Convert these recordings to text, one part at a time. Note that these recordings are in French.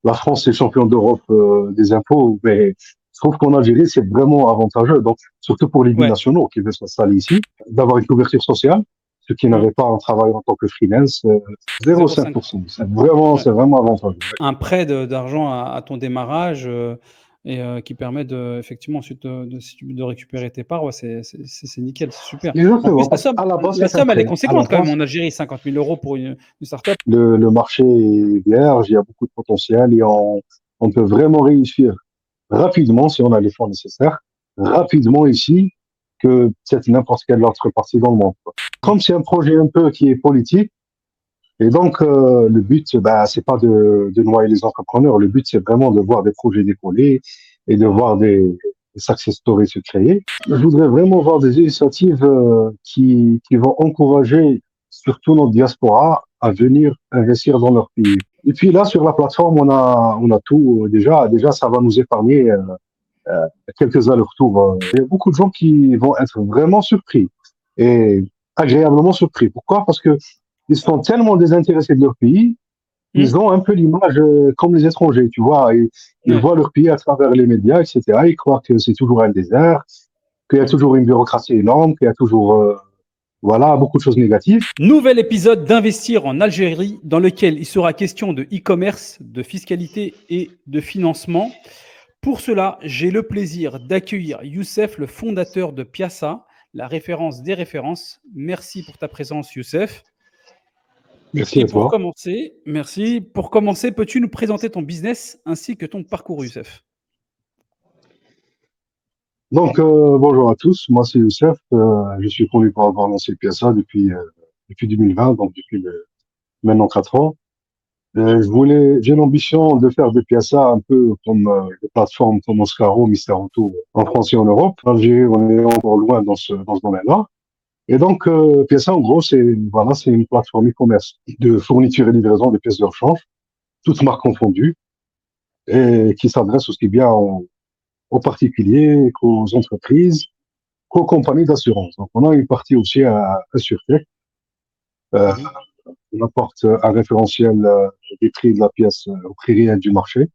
la France est champion d'Europe des impôts, mais je trouve qu'en Algérie, c'est vraiment avantageux. Donc, surtout pour les Ouais. binationaux qui veulent s'installer ici, d'avoir une couverture sociale, ceux qui Mm. n'avaient pas un travail en tant que freelance, 0,5. 0,5%. Ouais. C'est vraiment avantageux. Ouais. Un prêt d'argent à ton démarrage et qui permet effectivement ensuite si tu de récupérer tes parts. Ouais, c'est nickel, c'est super. En plus, Exactement, la parce somme, qu'à la base, la c'est un somme, elle est prêt. À la conséquente quand même base, en Algérie, 50 000 € pour une start-up. le marché est vierge, il y a beaucoup de potentiel et on peut vraiment réussir rapidement, si on a les fonds nécessaires, rapidement ici, que peut-être n'importe quelle autre partie dans le monde. Mm. Comme c'est un projet un peu qui est politique, et donc le but, bah, c'est pas de noyer les entrepreneurs, le but, c'est vraiment de voir des projets décoller et de voir des success stories se créer. Je voudrais vraiment voir des initiatives qui vont encourager surtout notre diaspora à venir investir dans leur pays. Et puis là, sur la plateforme, on a tout. Déjà, ça va nous épargner quelques allers-retours. Il y a beaucoup de gens qui vont être vraiment surpris et agréablement surpris. Pourquoi? Parce que ils sont tellement désintéressés de leur pays, Mm. ils ont un peu l'image comme les étrangers, tu vois. Ils Ouais. voient leur pays à travers les médias, etc. Ils croient que c'est toujours un désert, qu'il y a Mm. toujours une bureaucratie énorme, qu'il y a toujours, voilà, beaucoup de choses négatives. Nouvel épisode d'Investir en Algérie dans lequel il sera question de e-commerce, de fiscalité et de financement. Pour cela, j'ai le plaisir d'accueillir Youssef, le fondateur de Piazza, la référence des références. Merci pour ta présence, Youssef. Merci Et à pour toi. commencer, merci. Pour commencer, peux-tu nous présenter ton business ainsi que ton parcours, Youssef? Donc, bonjour à tous. Moi, c'est Youssef. Je suis connu pour avoir lancé PSA depuis 2020, donc depuis maintenant 4 ans. J'ai l'ambition de faire des PSA un peu comme des plateformes comme Oscaro, Mister Auto en France et en Europe. En Algérie, on est encore loin dans ce domaine-là. Et donc, PSA, en gros, c'est une plateforme e-commerce de fourniture et livraison de pièces de rechange, toutes marques confondues, et qui s'adresse aussi bien aux particuliers qu'aux entreprises, qu'aux compagnies d'assurance. Donc, on a une partie aussi à SurTech. Euh, Mhm. on apporte un référentiel des prix de la pièce au prix réel du marché,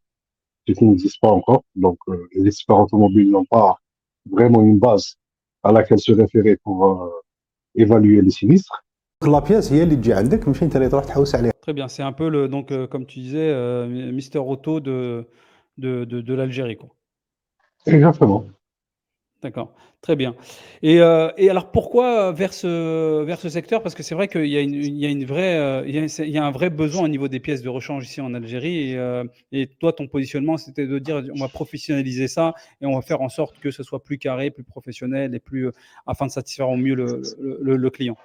ce qui n'existe pas encore. Donc, les experts automobiles n'ont pas vraiment une base à laquelle se référer pour évaluer les sinistres. لابياس هي اللي تجي عندك ماشي انت اللي تروح تحوس عليها. Très bien. C'est un peu donc comme tu disais, Mister Auto de l'Algérie, quoi. Exactement. D'accord, très bien. Et alors pourquoi vers ce secteur? Parce que c'est vrai qu'il y a une vraie, il y a un vrai besoin au niveau des pièces de rechange ici en Algérie et toi, ton positionnement, c'était de dire: «On va professionnaliser ça et on va faire en sorte que ce soit plus carré, plus professionnel et plus, afin de satisfaire au mieux le client».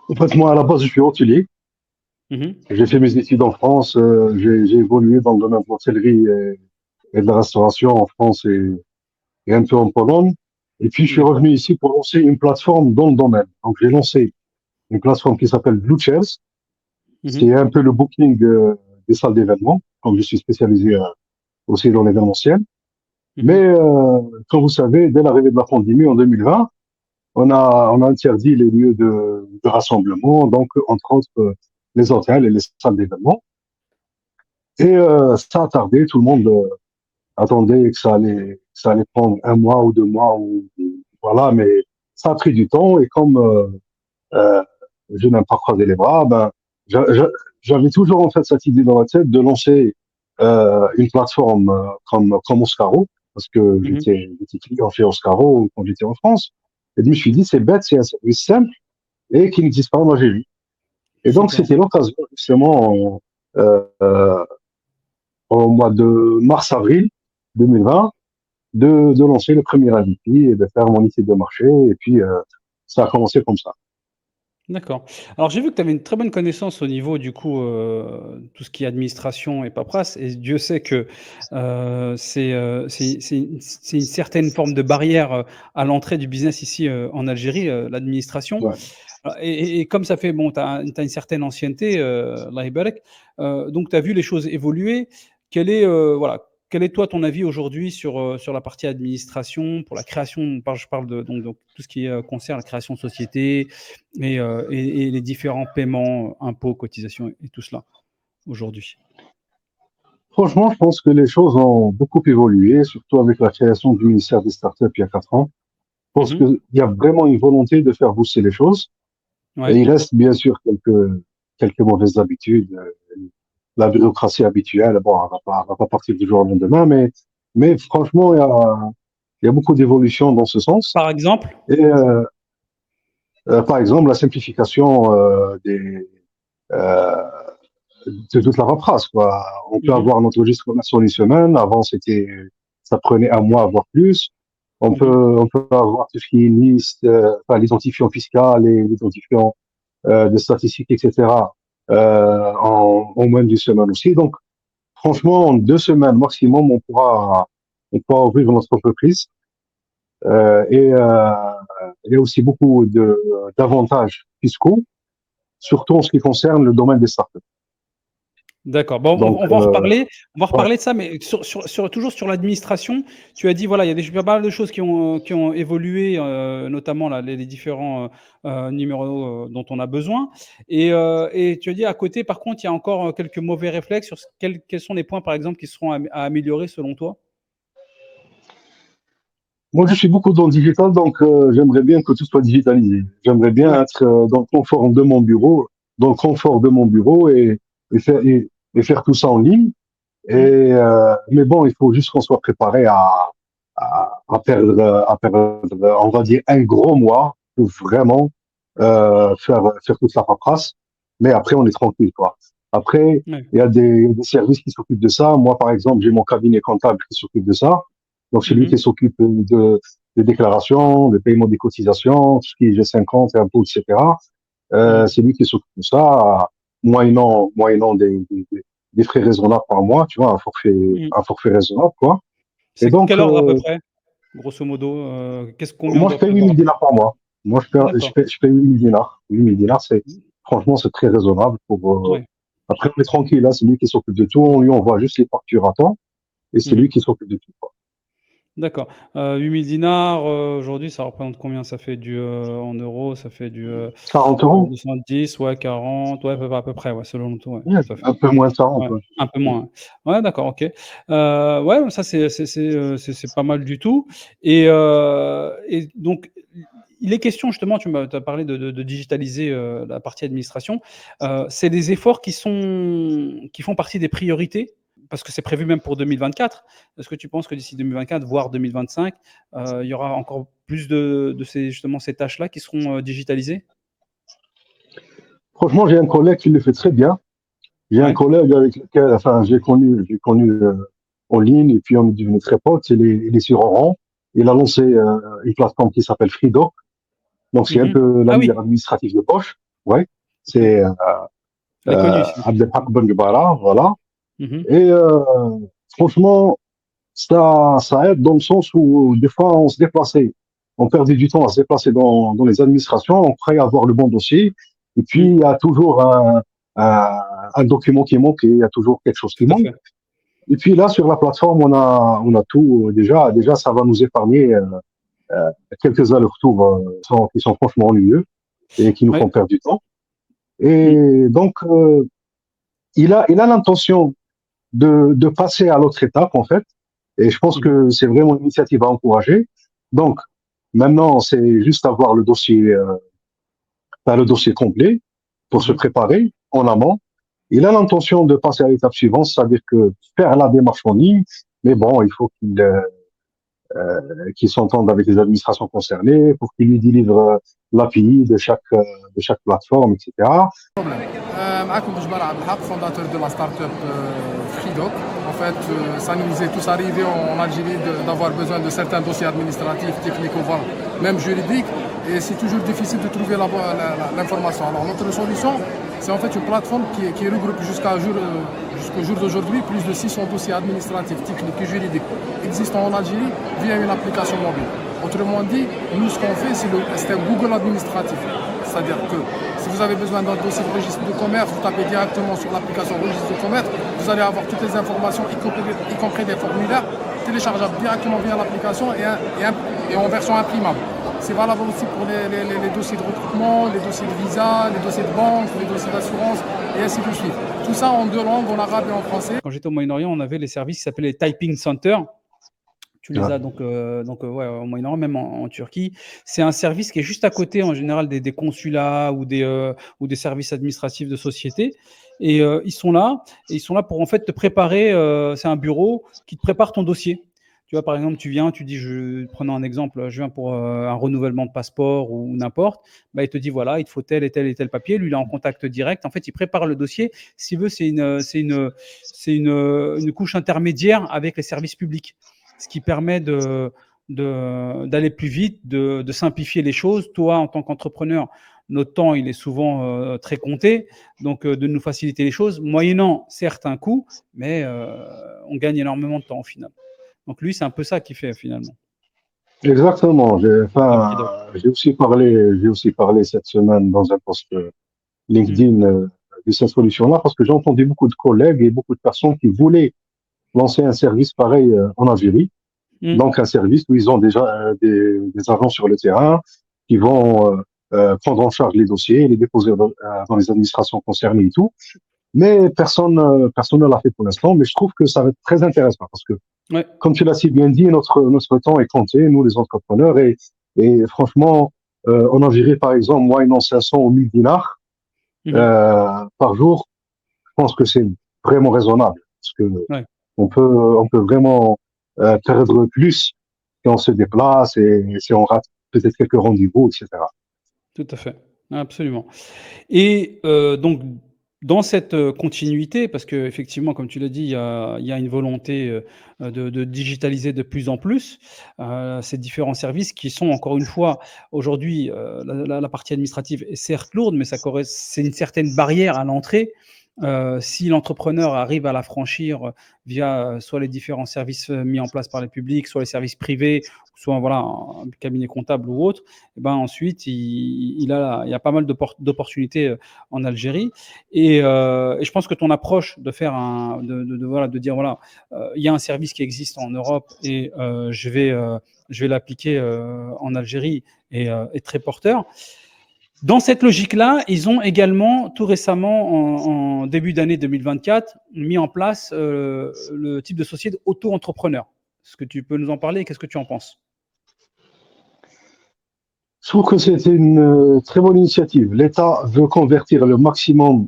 En fait, moi, à la base, je suis hôtelier. Mmh. J'ai fait mes études en France. J'ai évolué dans le domaine de l'hôtellerie et de la restauration en France et un peu en Pologne. Et puis, je suis D'accord. revenu ici pour lancer une plateforme dans le domaine. Donc, j'ai lancé une plateforme qui s'appelle Blue Chairs. Mmh. C'est un peu le booking des salles d'événements, comme je suis spécialisé aussi dans l'événementiel. Mais, Mmh. comme vous savez, dès l'arrivée de la pandémie en 2020, on a interdit les lieux de rassemblement, donc, entre autres, les hôtels et les salles d'événements. Et ça a tardé, tout le monde attendait que ça allait prendre 1 mois ou 2 mois, voilà, mais ça a pris du temps. Et comme euh, je n'aime pas croiser les bras, ben, j'a- j'a- j'avais toujours en fait cette idée dans la tête de lancer une plateforme comme Oscaro, parce que Mmh. j'étais client chez Oscaro quand j'étais en France. Et je me suis dit, c'est bête, c'est un service simple et qui n'existe pas en Algérie. Et donc, D'accord. c'était l'occasion, justement, au mois de mars-avril 2020, de lancer le premier MVP et de faire mon étude de marché. Et puis, ça a commencé comme ça. D'accord. Alors j'ai vu que tu avais une très bonne connaissance au niveau du coup, tout ce qui est administration et paperasse et Dieu sait que, c'est une certaine forme de barrière, à l'entrée du business ici, en Algérie, l'administration. Ouais. Et comme ça fait bon, tu as une certaine ancienneté, Allah يبارك, donc tu as vu les choses évoluer. Voilà, quel est toi ton avis aujourd'hui sur la partie administration pour la création? Je parle de donc tout ce qui, concerne la création de société et les différents paiements, impôts, cotisations et tout cela, aujourd'hui? Franchement, je pense que les choses ont beaucoup évolué, surtout avec la création du ministère des Startups il y a 4 ans. Je pense Mhm. qu'il y a vraiment une volonté de faire booster les choses. Et Ouais. il reste bien sûr quelques mauvaises habitudes. La bureaucratie habituelle, bon, elle va pas partir du jour au lendemain, mais franchement, il y a beaucoup d'évolutions dans ce sens. Par exemple? Et par exemple, la simplification euh, de toute la paperasse, quoi. On peut Mhm. avoir notre registre commercial en une semaine. Avant, ça prenait un mois, voire plus. Mhm. On peut avoir tout ce qui est liste, enfin, l'identifiant fiscal et l'identifiant de statistiques, etc. En moins d'une semaine aussi. Donc, franchement, en 2 semaines maximum, on pourra ouvrir notre entreprise. Et il y a aussi beaucoup d'avantages fiscaux, surtout en ce qui concerne le domaine des startups. D'accord. Bon, Donc, on va ouais. reparler de ça, mais toujours sur l'administration, tu as dit, voilà, il y a pas mal de choses qui ont évolué, notamment là, les différents numéros dont on a besoin. Et tu as dit, à côté, par contre, il y a encore quelques mauvais réflexes sur quels sont les points, par exemple, qui seront à améliorer selon toi? Moi, je suis beaucoup dans le digital, donc j'aimerais bien que tout soit digitalisé. J'aimerais bien Ouais. être dans le confort de mon bureau, et faire tout ça en ligne. Mm. Mais bon, il faut juste qu'on soit préparé à perdre, on va dire, un gros mois pour vraiment faire toute la paperasse. Mais après, on est tranquille, quoi. Après, Ouais. il y a des services qui s'occupent de ça. Moi, par exemple, j'ai mon cabinet comptable qui s'occupe de ça. Donc, c'est lui qui Mhm. s'occupe des déclarations, des paiements des cotisations, tout ce qui est G50, impôts, etc. Mm. C'est lui qui s'occupe de ça, moyennant des frais raisonnables par mois, tu vois, Mm. un forfait raisonnable, quoi. Et C'est donc, quel ordre à peu près, grosso modo? Combien on moi, je doit paye 8 prévoir 000 à peu dinars par mois. Moi, près? D'accord. je paye 8 000 dinars. 8 000 dinars, franchement, c'est très raisonnable Ouais. après, on est tranquille, là, c'est lui qui s'occupe de tout. On lui envoie juste les factures à temps et c'est lui Mhm. qui s'occupe de tout, quoi. D'accord. 8 000 dinars, aujourd'hui, ça représente combien? Ça fait en euros, ça fait 40 €? 70, ouais, 40, ouais, à peu près, ouais, selon le taux, ouais, Ouais, tout à fait. un peu moins de 40, Ouais, ouais. un peu moins, ouais. Ouais, d'accord, OK. Ouais, ça, c'est pas mal du tout. Et donc, il est question justement, tu as parlé de digitaliser, la partie administration. C'est des efforts qui font partie des priorités? Parce que c'est prévu même pour 2024. Est-ce que tu penses que d'ici 2024, voire 2025, il y aura encore plus de ces tâches-là qui seront, digitalisées? Franchement, j'ai un collègue qui le fait très bien. J'ai un Ouais. collègue avec lequel, enfin, j'ai connu en ligne et puis on est devenu très potes. Il est sur Oran. Il a lancé une plateforme qui s'appelle FreeDoc. Donc, c'est un Mmh. peu Ah l'ami oui, administratif de poche. Ouais. OK. C'est Elle est connue celle-ci. Abdelhak Bengbara, voilà. Mmh. Et franchement, ça aide dans le sens où des fois on se déplaçait, on perdait du temps à se déplacer dans les administrations, on croyait avoir le bon dossier, et puis Mmh. il y a toujours un, un document qui manque, et il y a toujours quelque chose qui Tout à manque. fait. Et puis là, sur la plateforme, on a tout déjà, ça va nous épargner quelques allers-retours qui sont franchement ennuyeux et qui nous Ouais. font perdre du temps. Mmh. Et donc, il a l'intention de passer à l'autre étape, en fait. Et je pense Mmh. que c'est vraiment une initiative à encourager. Donc, maintenant, c'est juste avoir le dossier complet pour se Mmh. préparer en amont. Il a l'intention de passer à l'étape suivante, c'est-à-dire que faire la démarche en ligne, mais bon, il faut qu'il s'entende avec les administrations concernées pour qu'il lui délivre l'API de chaque plateforme, etc. معكم بجبار عبد الحق, fondateur de la start-up Freedoc. En fait, ça nous est tous arrivé en Algérie d'avoir besoin de certains dossiers administratifs, techniques, voire même juridiques. Et c'est toujours difficile de trouver l'information. Alors notre solution, c'est en fait une plateforme qui regroupe jusqu'au jour d'aujourd'hui plus de 600 dossiers administratifs, techniques et juridiques existants en Algérie via une application mobile. Autrement dit, nous ce qu'on fait, c'est un Google administratif. C'est-à-dire que si vous avez besoin d'un dossier de registre de commerce, vous tapez directement sur l'application registre de commerce, vous allez avoir toutes les informations, y compris des formulaires téléchargeables directement via l'application et en version imprimable. C'est valable aussi pour les dossiers de recrutement, les dossiers de visa, les dossiers de banque, les dossiers d'assurance et ainsi de suite. tout ça en 2 langues, en arabe et en français. Quand j'étais au Moyen-Orient, on avait les services qui s'appelaient les Typing Center. Tu les Ouais. as donc ouais, au Moyen-Orient, même en Turquie. C'est un service qui est juste à côté, en général, des consulats ou des services administratifs de société. Et ils sont là pour en fait te préparer. C'est un bureau qui te prépare ton dossier. Tu vois, par exemple, tu viens, tu dis, prenons un exemple, je viens pour un renouvellement de passeport ou n'importe. Bah, il te dit, voilà, il te faut tel et tel et tel papier. Lui, il est en contact direct. En fait, il prépare le dossier. S'il veut, c'est une couche intermédiaire avec les services publics, ce qui permet d'aller plus vite, de simplifier les choses. Toi, en tant qu'entrepreneur, notre temps, il est souvent très compté, donc de nous faciliter les choses, moyennant certes un coût, mais on gagne énormément de temps au final. Donc lui, c'est un peu ça qu'il fait finalement. Exactement. Avec Kido. J'ai aussi parlé cette semaine dans un post LinkedIn de cette solution-là parce que j'ai entendu beaucoup de collègues et beaucoup de personnes qui voulaient lancer un service pareil en Algérie. Donc un service où ils ont déjà des agents sur le terrain qui vont prendre en charge les dossiers, les déposer dans les administrations concernées et tout. Mais personne ne l'a fait pour l'instant. Mais je trouve que ça va être très intéressant parce que, Ouais. comme tu l'as si bien dit, notre temps est compté, nous les entrepreneurs. Et franchement, en Algérie, par exemple, moyennant 500 ou 1000 dinars par jour, je pense que c'est vraiment raisonnable parce que Ouais. on peut vraiment perdre plus si on se déplace et si on rate peut-être quelques rendez-vous, etc. Tout à fait, absolument. Et donc, dans cette continuité, parce qu'effectivement, comme tu l'as dit, il y a une volonté de digitaliser de plus en plus ces différents services qui sont, encore une fois, aujourd'hui, la partie administrative est certes lourde, mais c'est une certaine barrière à l'entrée. Si l'entrepreneur arrive à la franchir via soit les différents services mis en place par les publics, soit les services privés, soit voilà, un cabinet comptable ou autre, et ben ensuite, il y a pas mal d'opportunités en Algérie. Et je pense que ton approche de faire de dire voilà, il y a un service qui existe en Europe et je vais l'appliquer en Algérie est très porteur. Dans cette logique-là, ils ont également, tout récemment, en début d'année 2024, mis en place le type de société auto-entrepreneur. Est-ce que tu peux nous en parler et qu'est-ce que tu en penses? Je trouve que c'est une très bonne initiative. L'État veut convertir le maximum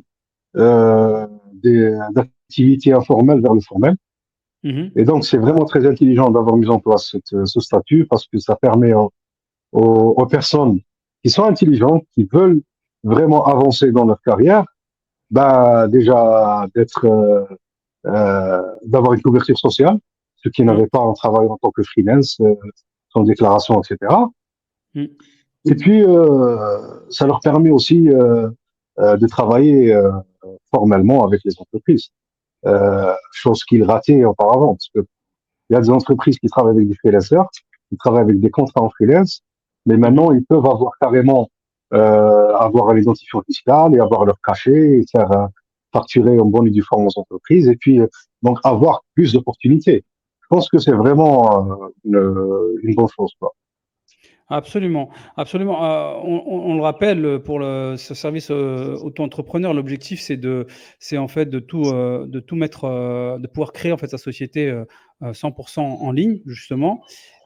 d'activités informelles vers le formel. Et donc, c'est vraiment très intelligent d'avoir mis en place ce statut parce que ça permet aux personnes qui sont intelligentes, qui veulent vraiment avancer dans leur carrière, bah, déjà d'avoir une couverture sociale, ceux qui n'avaient pas un travail en tant que freelance, sans déclaration, etc. Et puis, ça leur permet aussi de travailler formellement avec les entreprises, chose qu'ils rataient auparavant, parce que il y a des entreprises qui travaillent avec des freelancers, qui travaillent avec des contrats en freelance, mais maintenant, ils peuvent avoir carrément avoir l'identifiant fiscal et avoir leur cachet et faire facturer en bonne et due forme aux entreprises et puis donc avoir plus d'opportunités. Je pense que c'est vraiment une bonne chose, quoi. Absolument, absolument. On le rappelle pour ce service auto-entrepreneur, l'objectif c'est en fait de tout mettre, de pouvoir créer en fait sa société 100% en ligne justement.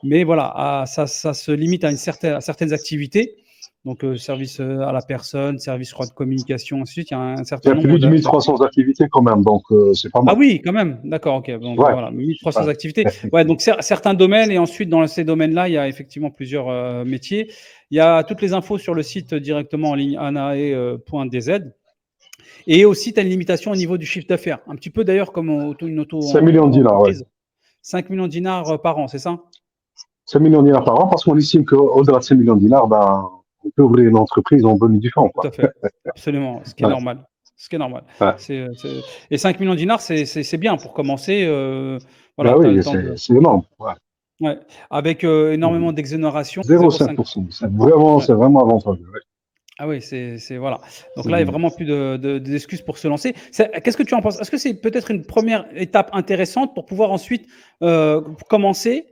Mais voilà, ça se limite à certaines activités. Donc service à la personne, service je crois de communication, ensuite il y a un Il y certain a nombre plus de 1300 activités quand même, donc c'est pas Ah mal. oui, quand même, d'accord, ok. Donc Ouais. voilà, 1300 Ouais. activités. Ouais, donc certains domaines, et ensuite dans ces domaines-là, il y a effectivement plusieurs métiers. Il y a toutes les infos sur le site directement en ligne anae.dz. Et aussi, tu as une limitation au niveau du chiffre d'affaires. Un petit peu d'ailleurs comme une 5 millions de dinars, ouais. auto-entreprise. 5 millions de dinars par an, c'est ça? 5 millions de dinars par an, parce qu'on estime qu'au-delà de 5 millions de dinars, ben, on peut ouvrir une entreprise en bonne et due forme, Tout quoi. à fait, absolument, ce qui est Ouais. normal. Ce qui est normal. Ouais. Et 5 millions de dinars, c'est bien pour commencer. Voilà, Ben tu as le oui, temps de. c'est énorme. Ouais. Ouais, avec énormément d'exonération, 0,5. 0,5%. Ouais. C'est vraiment avantageux. Ouais. Ah oui, c'est voilà. Donc là, il n'y a vraiment plus d'excuses pour se lancer. Qu'est-ce que tu en penses? Est-ce que c'est peut-être une première étape intéressante pour pouvoir ensuite commencer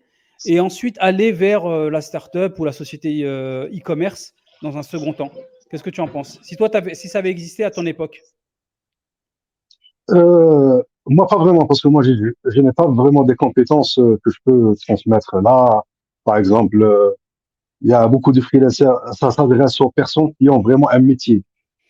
et ensuite aller vers la start-up ou la société e-commerce dans un second temps? Qu'est-ce que tu en penses? Si ça avait existé à ton époque? Moi, pas vraiment, parce que moi, je n'ai pas vraiment des compétences que je peux transmettre là. Par exemple, il y a beaucoup de freelancers, ça s'adresse aux personnes qui ont vraiment un métier,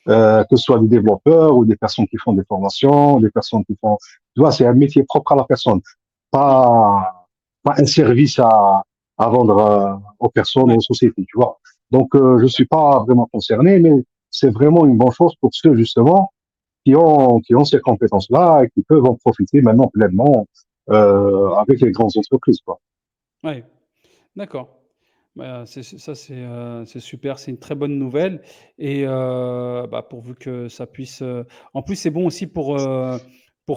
que ce soit des développeurs ou des personnes qui font des formations, des personnes qui font, tu vois, c'est un métier propre à la personne, Mm. pas, pas un service à vendre aux personnes ou Ouais, aux sociétés, tu vois. Donc, je suis pas vraiment concerné, mais c'est vraiment une bonne chose pour ceux, justement, qui ont ces compétences-là et qui peuvent en profiter maintenant pleinement, avec les grandes entreprises, quoi. ouais, d'accord. Bah, ça, c'est super, c'est une très bonne nouvelle et bah, pourvu que ça puisse, en plus, c'est bon aussi pour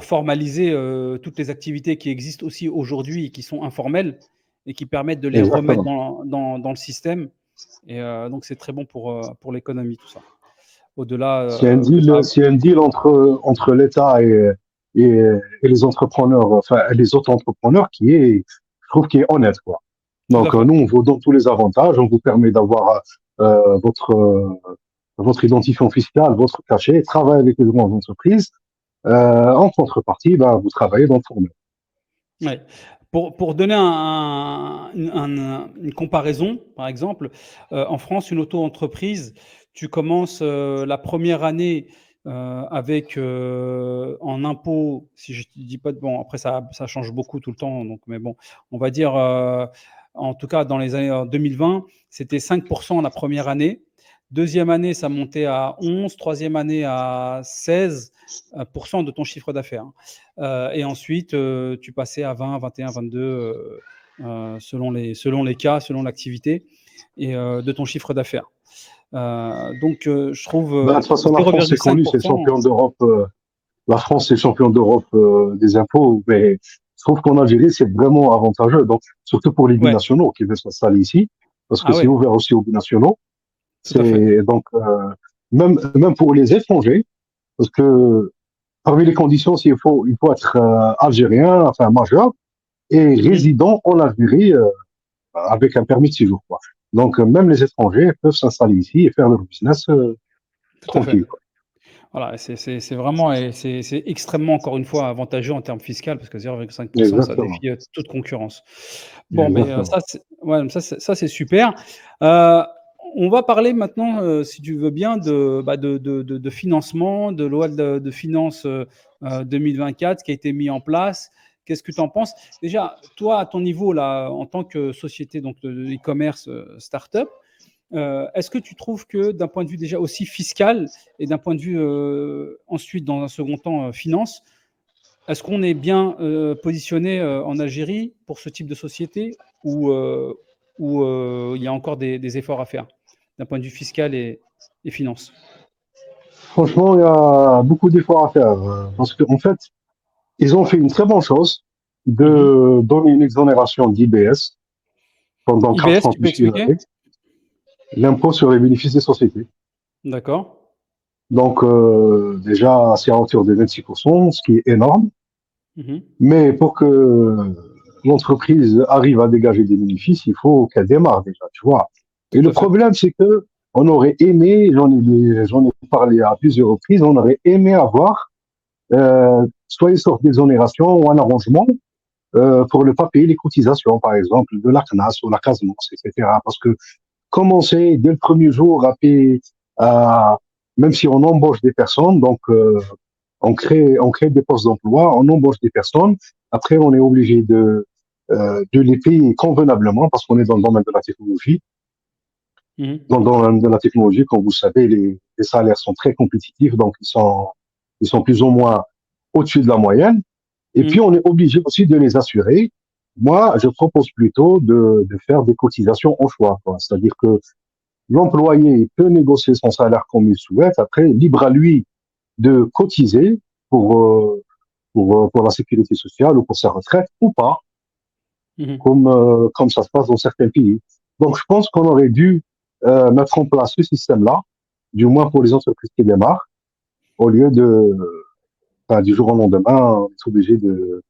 formaliser, toutes les activités qui existent aussi aujourd'hui et qui sont informelles et qui permettent de les remettre Exactement. dans le système et donc c'est très bon pour l'économie, tout ça. Au-delà, que ça. C'est un deal entre l'État et, et les entrepreneurs, enfin, les autres entrepreneurs je trouve, qui est honnête, quoi. Tout à Donc, fait, nous, on vous donne tous les avantages, on vous permet d'avoir votre identifiant fiscal, votre cachet, travailler avec les grandes entreprises. En contrepartie, ben, vous travaillez dans le formel. ouais. Pour donner une comparaison, par exemple, en France, une auto-entreprise, tu commences, la première année, avec, en impôt, si je ne dis pas de bon, après ça change beaucoup tout le temps, donc mais bon, on va dire, en tout cas dans les années, 2020, c'était 5 la première année. Deuxième année, ça montait à 11, troisième année à 16 de ton chiffre d'affaires. Et ensuite, tu passais à 20, 21, 22, selon les cas, selon l'activité et de ton chiffre d'affaires. Donc, je trouve Ben, de toute façon, la France, c'est connu, c'est le 0,5%. champion d'Europe. La France, c'est le champion d'Europe des impôts, mais je trouve qu'en Algérie, c'est vraiment avantageux. Donc, surtout pour les Ouais. binationaux qui veulent s'installer ici, parce que Ah c'est ouais, ouvert aussi aux binationaux. tout à fait. C'est donc même pour les étrangers, parce que parmi les conditions, il faut être algérien, enfin majeur, et Mmh. résident en Algérie avec un permis de séjour, quoi. Donc, même les étrangers peuvent s'installer ici et faire leur business Tout à fait. tranquille, quoi. Voilà, c'est vraiment et c'est extrêmement, encore une fois, avantageux en termes fiscal parce que 0,5 ça Exactement. défie, toute concurrence. Bon, mais Exactement. ça, c'est ouais, ça, c'est super. Heu, on va parler maintenant, si tu veux bien, bah, de financement, de loi de finances, 2024 qui a été mis en place. Qu'est-ce que tu en penses? Déjà, toi, à ton niveau, là, en tant que société donc de e-commerce, start-up, est-ce que tu trouves que d'un point de vue déjà aussi fiscal et d'un point de vue, ensuite dans un second temps, finance, est-ce qu'on est bien, positionné, en Algérie pour ce type de société ou il y a encore des efforts à faire d'un point de vue fiscal et finance? Franchement, il y a beaucoup d'efforts à faire parce qu'en fait, ils ont fait une très bonne chose Mmh. de donner une exonération d'IBS pendant 4 IBS, ans tu peux plus une expliquer? année, l'impôt sur les bénéfices des sociétés. D'accord. Donc, déjà, c'est à hauteur de 26%, ce qui est énorme. Mmh. Mais pour que l'entreprise arrive à dégager des bénéfices, il faut qu'elle démarre déjà, tu vois. Et Tout le à fait. problème, c'est que on aurait aimé, j'en ai parlé à plusieurs reprises, on aurait aimé avoir soit une sorte d'exonération ou un arrangement pour ne pas payer les cotisations, par exemple, de la CNAS ou la CASMOS, etc. Parce que commencer dès le premier jour à payer, à, même si on embauche des personnes, donc on crée des postes d'emploi, on embauche des personnes, après on est obligé de les payer convenablement parce qu'on est dans le domaine de la technologie. Mmh. Dans le domaine de la technologie, comme vous savez, les salaires sont très compétitifs, donc ils sont plus ou moins au-dessus de la moyenne. Et puis, Mmh. on est obligé aussi de les assurer. Moi, je propose plutôt de faire des cotisations au choix, quoi. C'est-à-dire que l'employé peut négocier son salaire comme il souhaite. Après, libre à lui de cotiser pour la sécurité sociale ou pour sa retraite ou pas, Mmh. comme ça se passe dans certains pays. Donc, je pense qu'on aurait dû mettre en place ce système-là, du moins pour les entreprises qui démarrent, au lieu enfin, du jour au lendemain, on est obligé de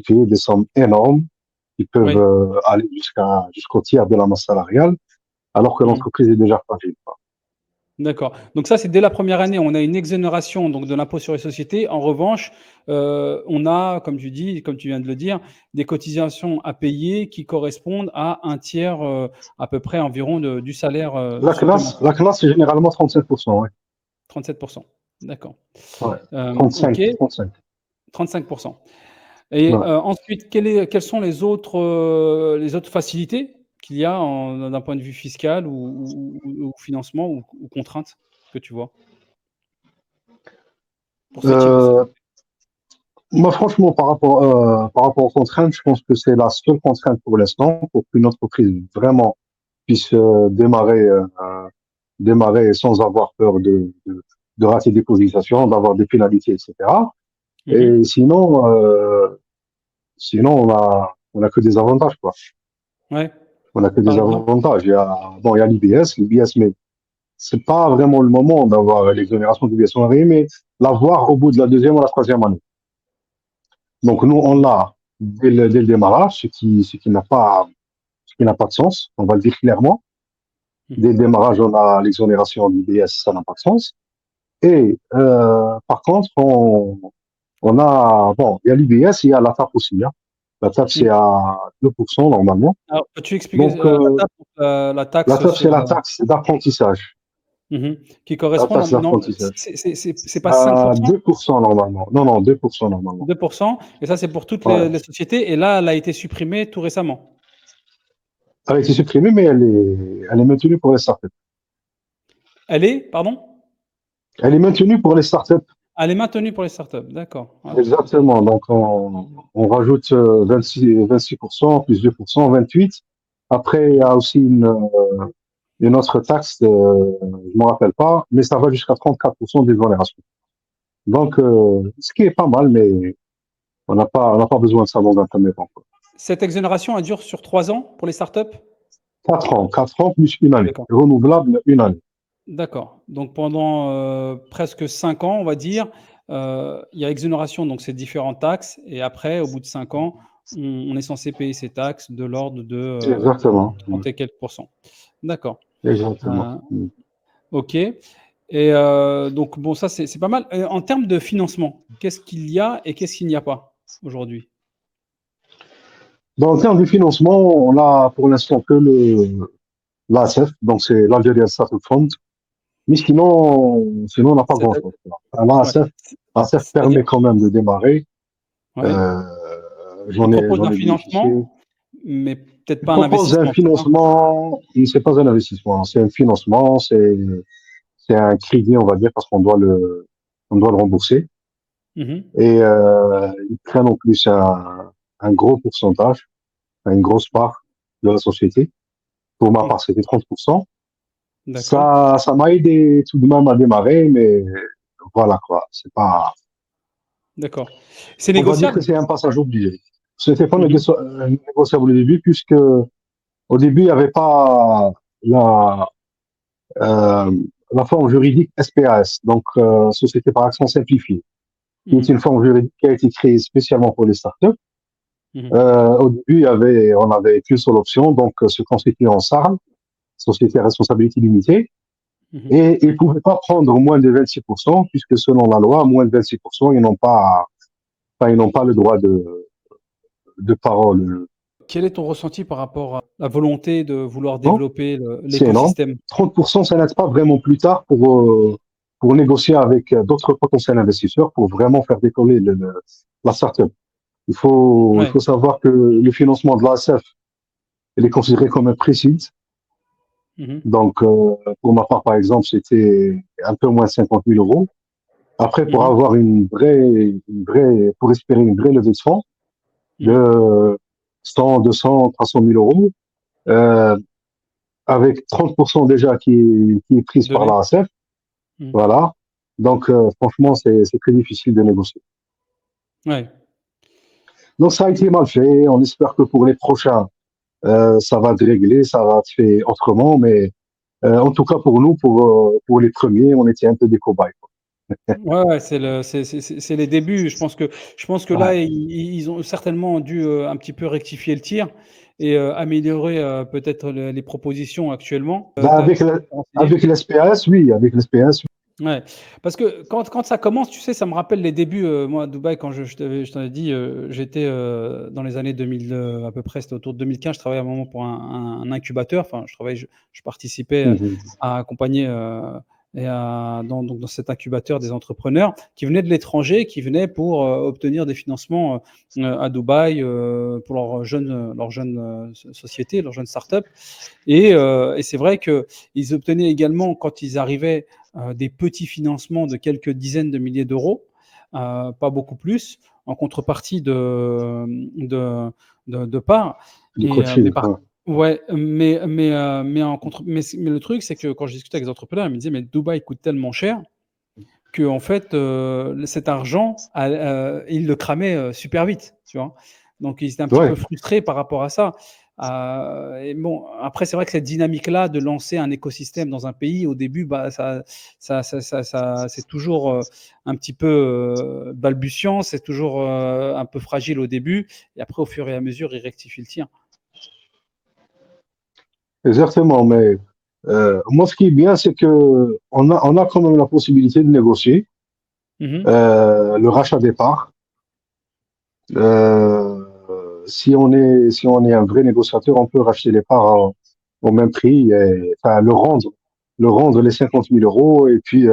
payer des sommes énormes qui peuvent Oui. aller jusqu'au tiers de la masse salariale, alors que Mmh. l'entreprise est déjà fragile, quoi. D'accord. Donc ça, c'est dès la première année, on a une exonération donc de l'impôt sur les sociétés. En revanche, on a, comme tu dis, comme tu viens de le dire, des cotisations à payer qui correspondent à un tiers, à peu près environ du salaire supplémentaire. La classe, c'est généralement 35%, ouais. 37%. D'accord. Ouais. OK, 35. 35%. Et Ouais. ensuite, quelles sont les autres facilités qu'il y a d'un point de vue fiscal ou financement ou contraintes que tu vois pour ce type de Euh, société? Moi, franchement, par rapport aux contraintes, je pense que c'est la seule contrainte pour l'instant pour qu'une entreprise vraiment puisse démarrer sans avoir peur de rater des positions, d'avoir des pénalités, etc. Mmh. Et sinon, on a que des avantages, quoi. Ouais, On a que par des exemple? avantages. Il y a l'IBS, mais c'est pas vraiment le moment d'avoir l'exonération d'IBS. On aurait aimé l'avoir au bout de la deuxième ou la troisième année. Donc, nous, on l'a dès le démarrage, ce qui n'a pas de sens. On va le dire clairement. Dès Mmh. le démarrage, on a l'exonération d'IBS, ça n'a pas de sens. Et, par contre, bon, il y a l'IBS, il y a la TAP aussi, hein. La TAP, Mmh. c'est à 2% normalement. Alors, peux-tu expliquer, Donc, la TAP, la la taxe TAP, c'est sur, la taxe d'apprentissage. qui La correspond taxe non, d'apprentissage. c'est pas À 5%? 2% normalement. Non, non, 2% normalement. 2%, et ça, c'est pour toutes Ouais. les sociétés, et là, elle a été supprimée tout récemment. Elle a été supprimée, mais elle est maintenue pour les startups. Elle est, pardon? Elle est maintenue pour les startups. Elle est maintenue pour les startups, d'accord. Ouais. Exactement. Donc, on rajoute 26% plus 2%, 28%. Après, il y Mmh. a aussi une autre taxe, je ne me rappelle pas, mais ça va jusqu'à 34% d'exonération. Donc, ce qui est pas mal, mais on n'a pas besoin de ça dans un premier temps, quoi. Cette exonération, elle dure sur 3 ans pour les startups? 4 ans plus une année. D'accord. Renouvelable une année. D'accord. Donc pendant, presque 5 ans, on va dire, il y a exonération, donc ces différentes taxes, et après, au bout de 5 ans, on est censé payer ces taxes de l'ordre de, Exactement. 30 et quelques pourcents. D'accord. Exactement. Heu, OK, et donc bon, ça, c'est pas mal. En termes de financement, qu'est-ce qu'il y a et qu'est-ce qu'il n'y a pas aujourd'hui? Dans le terme du financement, on a pour l'instant que l'ASF, donc c'est l'Algerian Startup Fund. Mais sinon, on n'a pas C'est-à grand-chose. Enfin, Ouais, l'ASF c'est-à-dire? permet quand même de démarrer. Ouais. Il propose J'en un ai bénéficié. financement, mais peut-être Il pas un propose un investissement, c'est ça? financement, c'est pas un investissement, c'est un financement, c'est un crédit, on va dire, parce on doit le rembourser. Mmh. Et ils prennent en plus un gros pourcentage, une grosse part de la société. Pour ma Mmh. part, c'était 30%. D'accord, Ça m'a aidé tout de même à démarrer, mais voilà quoi. C'est pas, d'accord. C'est on va dire que négociable? c'est un passage obligé. C'était pas Mmh. négociable au début, puisque au début, il n'y avait pas la, euh, la forme juridique SPAS, donc Société par action simplifiée, qui est Mmh. une forme juridique qui a été créée spécialement pour les startups. Mmh. Au début, on avait qu'une seule option, donc se constituer en SARL, Société à responsabilité limitée, Mmh. et ils ne pouvaient pas prendre moins de 26%, puisque selon la loi, moins de 26%, ils n'ont pas le droit de parole. Quel est ton ressenti par rapport à la volonté de vouloir Non, développer c'est énorme. l'écosystème? 30%, ça n'aide pas vraiment plus tard pour négocier avec d'autres potentiels investisseurs pour vraiment faire décoller la startup. Il Ouais. faut savoir que le financement de l'ASF, il est considéré comme un précide. Mmh. Donc, pour ma part, par exemple, c'était un peu moins de 50 000 euros. Après, pour Mmh. avoir pour espérer une vraie levée de fonds Mmh. de 100, 200, 300 000 euros, euh, avec 30% déjà qui est prise par Donné. l'ASF, Mmh. voilà. Donc, franchement, c'est très difficile de négocier. Ouais. Donc, ça a été mal fait. On espère que pour les prochains, ça va être réglé, ça va être fait autrement. Mais en tout cas, pour nous, pour les premiers, on était un peu des cobayes, quoi. Ouais, c'est les débuts. Je pense que là, Ouais. ils ont certainement dû, un petit peu rectifier le tir et améliorer, peut-être les propositions actuellement. Bah, Tu t'es renseigné? avec l'SPAS, oui, avec l'SPAS, Ouais, parce que quand ça commence, tu sais, ça me rappelle les débuts, moi à Dubaï quand je t'avais dit, j'étais, dans les années 2000, à peu près, c'était autour de 2015, je travaillais à un moment pour un incubateur, enfin je participais, oui. Mhm. à accompagner, et à dans cet incubateur des entrepreneurs qui venaient de l'étranger, qui venaient pour, obtenir des financements, à Dubaï, pour leurs jeunes, sociétés, leurs jeunes startups et c'est vrai qu'ils obtenaient également, quand ils arrivaient, des petits financements de quelques dizaines de milliers d'euros, pas beaucoup plus, en contrepartie de parts. Du Et, mais coaching, par ouais. ouais, mais le truc, c'est que quand je discutais avec des entrepreneurs, ils me disaient: «Mais Dubaï coûte tellement cher qu'en fait, cet argent, ils le cramaient, super vite», tu vois? Donc ils étaient un petit peu Ouais. frustrés par rapport à ça. Et bon, après, c'est vrai que cette dynamique-là de lancer un écosystème dans un pays, au début, bah, c'est toujours, un petit peu, balbutiant, c'est toujours, un peu fragile au début et après, au fur et à mesure, ils rectifient le tir. Exactement, mais moi, ce qui est bien, c'est que on a quand même la possibilité de négocier Mmh. le rachat des parts. Euh, si on est un vrai négociateur, on peut racheter les parts au même prix, et, enfin, le rendre les 50 000 euros, et puis,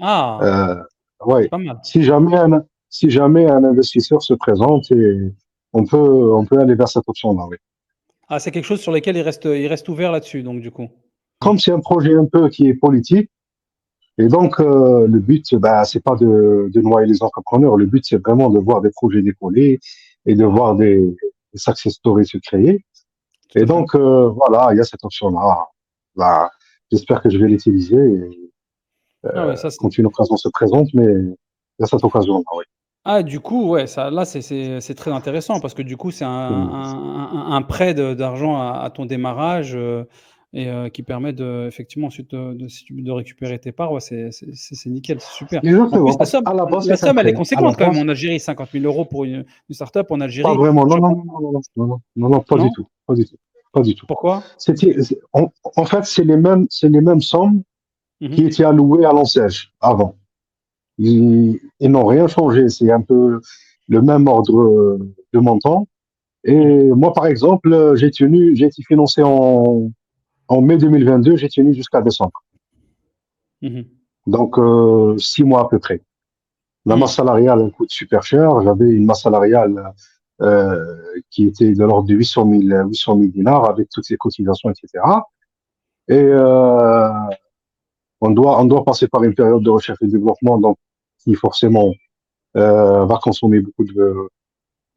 Ah! euh, C'est ouais, pas mal. si jamais un investisseur se présente, et on peut aller vers cette option-là, oui. Ah, c'est quelque chose sur lequel il reste ouvert là-dessus, donc du coup? Comme c'est un projet un peu qui est politique, et donc, le but, bah, c'est pas de noyer les entrepreneurs. Le but, c'est vraiment de voir des projets décoller et de voir des success stories se créer. Tout Et à fait. donc, voilà, il y a cette option-là. Bah, j'espère que je vais l'utiliser, et, Ah ouais, ça c'est. quand une occasion se présente, mais il y a cette occasion-là, oui. Ah, du coup, ouais, ça là, c'est très intéressant parce que du coup, c'est Mm. un prêt d'argent à ton démarrage, et qui permet effectivement ensuite, si tu veux, de récupérer tes parts. Ouais, c'est nickel, c'est super. En plus, Exactement, parce qu'à la base, la c'est un somme, elle est prêt. À la conséquente quand même base, en Algérie, 50 000 € pour une start-up en pas Algérie. vraiment. Non, Je non, crois non, non, non, non, non, non, non, pas du non? tout, pas du tout, pas du tout. Pourquoi? En fait, c'est les mêmes sommes qui Mmh. étaient allouées à l'ANSEJ avant. Ils n'ont rien changé. C'est un peu le même ordre de montant. Mmh. Et moi, par exemple, j'ai été financé en mai 2022, j'ai tenu jusqu'à décembre. Mmh. Donc, 6 mois à peu près. La masse Mmh. salariale, elle coûte super cher. J'avais une masse salariale qui était de l'ordre de 800 000 dinars avec toutes les cotisations, etc. Et on doit passer par une période de recherche et développement, donc qui forcément va consommer euh, beaucoup De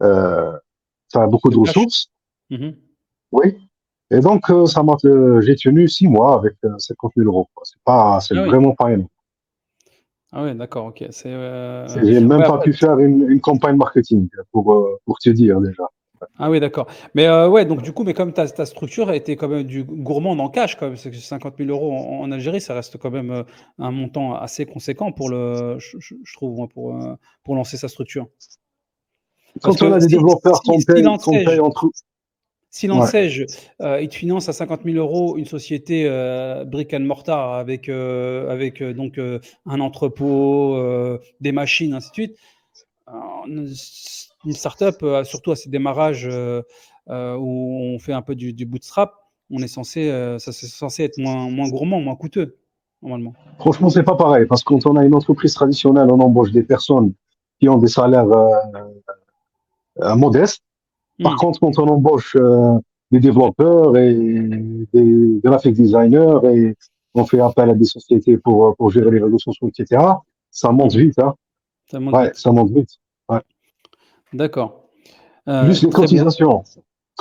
de cash? ressources. Mmh. Oui. Et donc, j'ai tenu 6 mois avec 50 000 euros, quoi. C'est Ah oui. vraiment pas énorme. Ah ouais, d'accord, OK. J'ai même Ouais, pas après. pu faire une campagne marketing pour te dire déjà. Ah oui, d'accord. Mais ouais, donc du coup, mais comme ta structure a été quand même du gourmande en cash quand même, c'est que 50 000 € en Algérie, ça reste quand même, un montant assez conséquent pour je trouve moi pour lancer sa structure. Parce Quand on que a des développeurs qu'on paye entre, si ouais, l'Ansège, il te finance à 50 000 € une société, brick and mortar avec, donc, un entrepôt, des machines, ainsi de suite. Alors, une start-up, surtout à ses démarrages, où on fait un peu du bootstrap, c'est censé être moins gourmand, moins coûteux, normalement. franchement, c'est pas pareil, parce que quand on a une entreprise traditionnelle, on embauche des personnes qui ont des salaires modestes. Par Mmh. contre, quand on embauche des développeurs et des graphic designers, et on fait appel à des sociétés pour gérer les réseaux sociaux, etc., ça monte Mmh. vite, hein. Ça monte Ouais, vite. ça monte vite. Ouais. D'accord. Plus les Très bien. cotisations.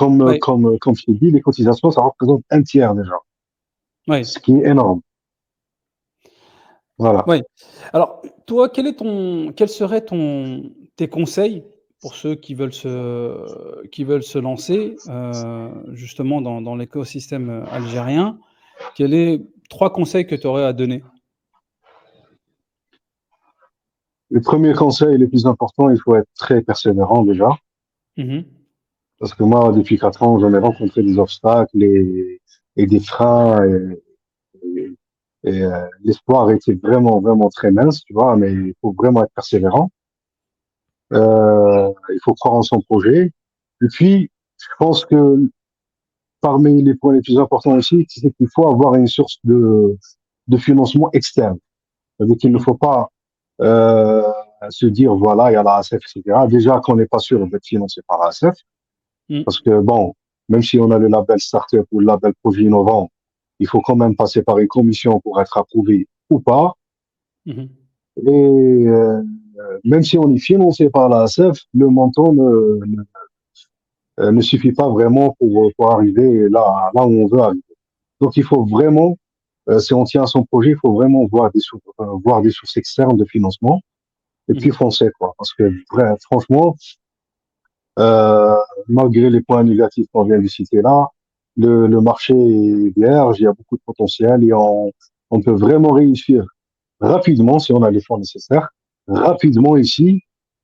Ouais, Comme je t'ai dit, les cotisations, ça représente un tiers déjà, ouais, ce qui est énorme. Voilà. ouais. Alors, toi, quel serait tes conseils pour ceux qui veulent se lancer, justement dans l'écosystème, algérien? Quels est 3 conseils que tu aurais à donner? le premier conseil, le plus important, il faut être très persévérant déjà. Mhm. Parce que moi, depuis 4 ans, j'en ai rencontré des obstacles et des freins et l'espoir était vraiment, vraiment très mince, tu vois, mais il faut vraiment être persévérant. Il faut croire en son projet. Et puis, je pense que parmi les points les plus importants aussi, c'est qu'il faut avoir une source de financement externe. C'est-à-dire qu'il ne Mhm. faut pas euh, se dire, voilà, il y a la ASF, etc. Déjà qu'on n'est pas sûr d'être financé par la ASF, Mhm. parce que bon, même si on a le label Startup ou le label Projet Innovant, il faut quand même passer par une commission pour être approuvé ou pas. Mhm. Et même si on est financé par la ASF, le montant ne suffit pas vraiment pour arriver là où on veut arriver. Donc il faut vraiment, si on tient à son projet, il faut vraiment voir des sources externes de financement et puis Mhm. foncer, quoi. Parce que franchement, euh, malgré les points négatifs qu'on vient de citer là, le marché est vierge, il y a beaucoup de potentiel et on peut vraiment réussir rapidement si on a les fonds nécessaires, rapidement ici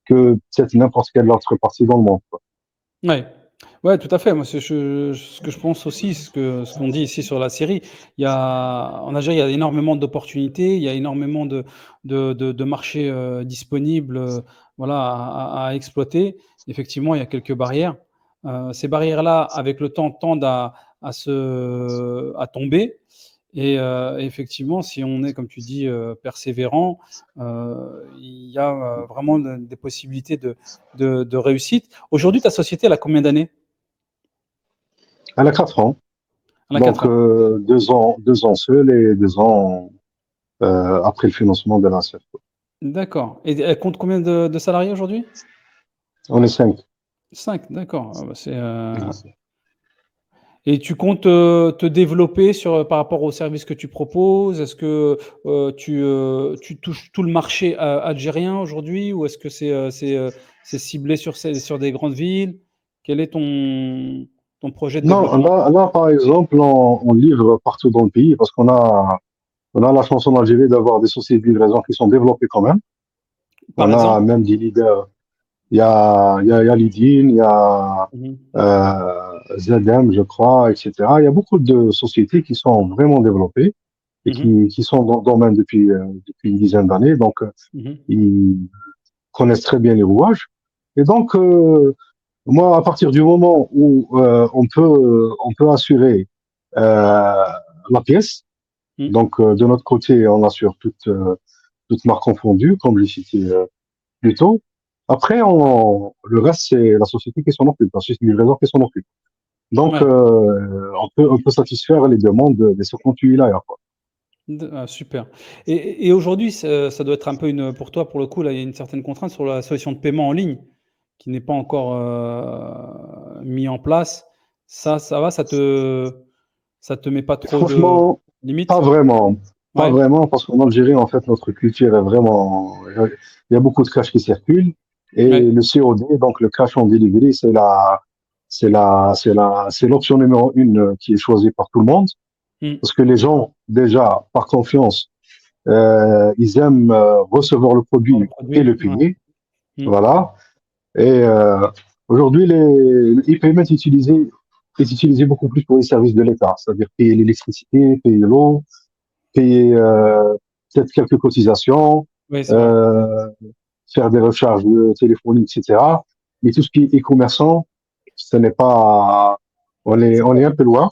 que peut-être n'importe quelle autre partie dans le monde, quoi. Ouais. Ouais, tout à fait. Moi, ce que je pense aussi, ce qu'on dit ici sur la série, en Algérie, il y a énormément d'opportunités, il y a énormément de marchés disponibles, voilà, à exploiter. Effectivement, il y a quelques barrières. Ces barrières-là, avec le temps, tendent à tomber. Et effectivement, si on est, comme tu dis, persévérant, il y a vraiment des possibilités de réussite. Aujourd'hui, ta société, elle a combien d'années? Elle a 4 ans, Elle a 4 donc ans. 2 ans seul et 2 ans après le financement de la CEF. D'accord. Et elle compte combien de salariés aujourd'hui? On est 5. 5, d'accord. Ah bah, et tu comptes te développer par rapport aux services que tu proposes? Est-ce que tu touches tout le marché algérien aujourd'hui ou est-ce que c'est ciblé sur des grandes villes? Quel est ton projet de Non, développement? là, par exemple, on livre partout dans le pays parce qu'on a la chance en Algérie d'avoir des sociétés de livraison qui sont développées quand même. Par On a exemple? même des leaders. Il y a Lidin, il y a Mhm. ZM, je crois, etc. Il y a beaucoup de sociétés qui sont vraiment développées et Mhm. qui sont dans le domaine depuis une dizaine d'années. Donc, Mhm. ils connaissent très bien les rouages. Et donc, moi, à partir du moment où on peut assurer la pièce, Mhm. donc de notre côté, on assure toute marque confondue, comme je l'ai cité plus tôt. Après, le reste, c'est la société qui s'en occupe, la société de livraison qui s'en occupe. Donc, Ouais. on peut satisfaire les demandes des 58 wilayas, quoi. Super. Et aujourd'hui, ça doit être un peu pour toi, pour le coup, là, il y a une certaine contrainte sur la solution de paiement en ligne qui n'est pas encore mis en place. Ça va, ça te met pas trop de Franchement, pas limites? vraiment. Pas Ouais. vraiment, parce qu'en Algérie, en fait, notre culture est vraiment. Il y a beaucoup de cash qui circule. Et Ouais. le COD, donc le cash on delivery, c'est l'option numéro une qui est choisie par tout le monde. Mmh. Parce que les gens, déjà, par confiance, ils aiment recevoir le Dans le produit et produit? le Ouais. payer. Mmh. Voilà. Et aujourd'hui, le e-payment est utilisé beaucoup plus pour les services de l'État, c'est-à-dire payer l'électricité, payer l'eau, payer peut-être quelques cotisations, Oui, c'est vrai. euh, faire des recharges de téléphonie, etc. Mais tout ce qui est e-commerçant, ce n'est pas, C'est on pas est un peu loin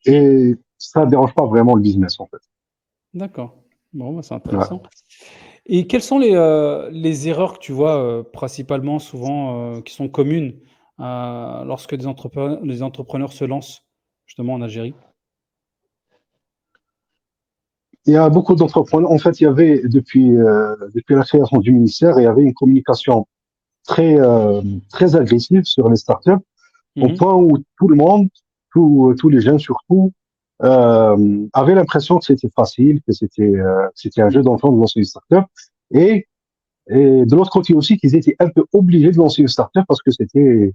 mmh. et ça ne dérange pas vraiment le business, en fait. D'accord. Bon, bah, c'est Ouais. intéressant. Et quelles sont les erreurs que tu vois, principalement, souvent, qui sont communes, lorsque des entrepreneurs se lancent, justement en Algérie? Il y a beaucoup d'entrepreneurs. En fait, il y avait, depuis la création du ministère, il y avait une communication très agressive sur les startups, au Mmh. point où tout le monde, tous les jeunes surtout, avaient l'impression que c'était facile, que c'était un Mmh. jeu d'enfant de lancer une startup. Et, et de l'autre côté aussi, qu'ils étaient un peu obligés de lancer une startup parce que c'était